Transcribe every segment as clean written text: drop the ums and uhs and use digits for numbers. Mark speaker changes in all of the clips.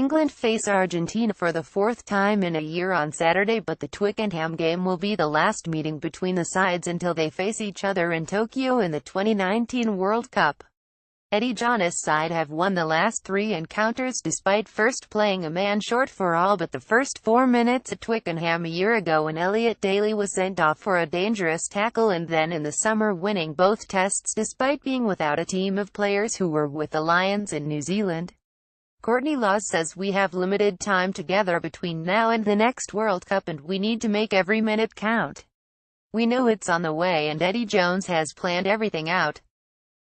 Speaker 1: England face Argentina for the fourth time in a year on Saturday, but the Twickenham game will be the last meeting between the sides until they face each other in Tokyo in the 2019 World Cup. Eddie John's side have won the last 3 encounters despite first playing a man short for all but the first 4 minutes at Twickenham a year ago when Elliot Daly was sent off for a dangerous tackle, and then in the summer winning both tests despite being without a team of players who were with the Lions in New Zealand. Courtney says we have limited time together between now and the next World Cup and we need to make every minute count. We know it's on the way and Eddie Jones has planned everything out.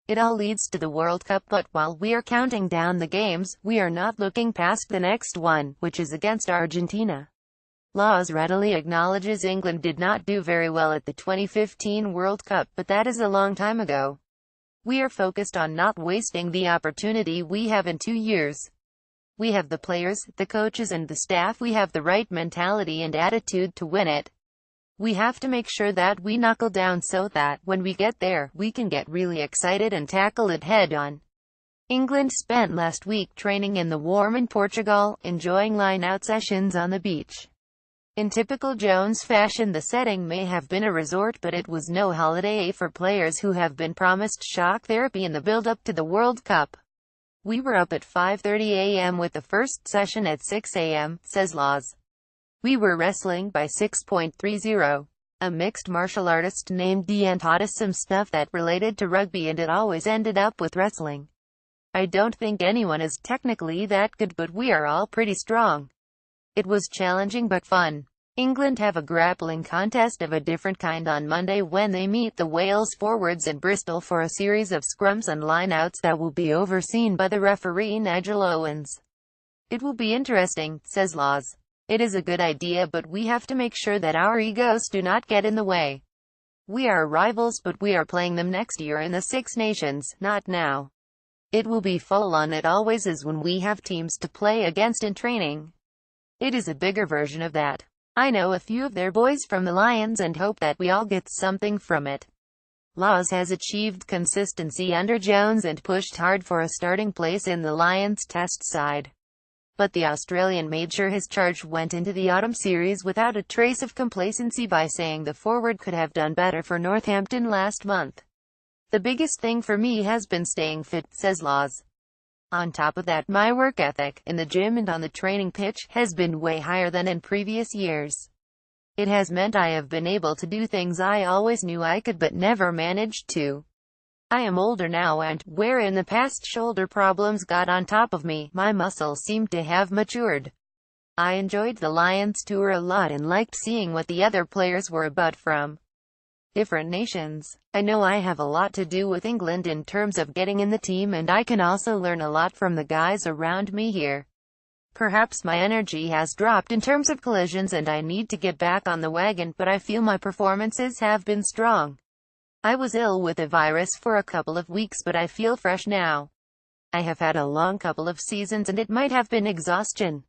Speaker 1: It all leads to the World Cup, but while we are counting down the games, we are not looking past the next one, which is against Argentina. Laws readily acknowledges England did not do very well at the 2015 World Cup, but that is a long time ago. We are focused on not wasting the opportunity we have in 2 years. We have the players, the coaches and the staff. We have the right mentality and attitude to win it. We have to make sure that we knuckle down so that, when we get there, we can get really excited and tackle it head-on. England spent last week training in the warm in Portugal, enjoying line-out sessions on the beach. In typical Jones fashion, the setting may have been a resort, but it was no holiday for players who have been promised shock therapy in the build-up to the World Cup. We were up at 5:30 a.m. with the first session at 6 a.m., says Laws. We were wrestling by 6.30. A mixed martial artist named Deanne taught us some stuff that related to rugby and it always ended up with wrestling. I don't think anyone is technically that good, but we are all pretty strong. It was challenging but fun. England have a grappling contest of a different kind on Monday when they meet the Wales forwards in Bristol for a series of scrums and lineouts that will be overseen by the referee Nigel Owens. It will be interesting, says Laws. It is a good idea, but we have to make sure that our egos do not get in the way. We are rivals, but we are playing them next year in the Six Nations, not now. It will be full on. It always is when we have teams to play against in training. It is a bigger version of that. I know a few of their boys from the Lions and hope that we all get something from it. Laws has achieved consistency under Jones and pushed hard for a starting place in the Lions test side. But the Australian made sure his charge went into the autumn series without a trace of complacency by saying the forward could have done better for Northampton last month. The biggest thing for me has been staying fit, says Laws. On top of that, my work ethic, in the gym and on the training pitch, has been way higher than in previous years. It has meant I have been able to do things I always knew I could but never managed to. I am older now and, where in the past shoulder problems got on top of me, my muscles seem to have matured. I enjoyed the Lions tour a lot and liked seeing what the other players were about from different nations. I know I have a lot to do with England in terms of getting in the team, and I can also learn a lot from the guys around me here. Perhaps my energy has dropped in terms of collisions and I need to get back on the wagon, but I feel my performances have been strong. I was ill with a virus for a couple of weeks, but I feel fresh now. I have had a long couple of seasons and it might have been exhaustion.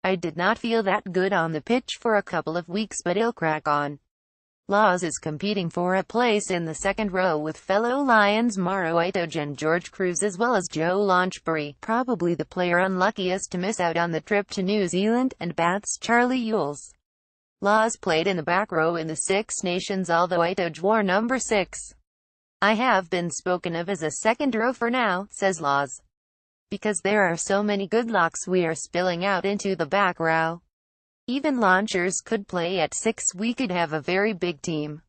Speaker 1: I did not feel that good on the pitch for a couple of weeks, but I'll crack on. Laws is competing for a place in the second row with fellow Lions Maro Itoje and George Cruz, as well as Joe Launchbury, probably the player unluckiest to miss out on the trip to New Zealand, and Bath's Charlie Ewells. Laws played in the back row in the Six Nations, although Itoje wore number 6. I have been spoken of as a second row for now, says Laws. Because there are so many good locks, we are spilling out into the back row. Even launchers could play at 6. We could have a very big team.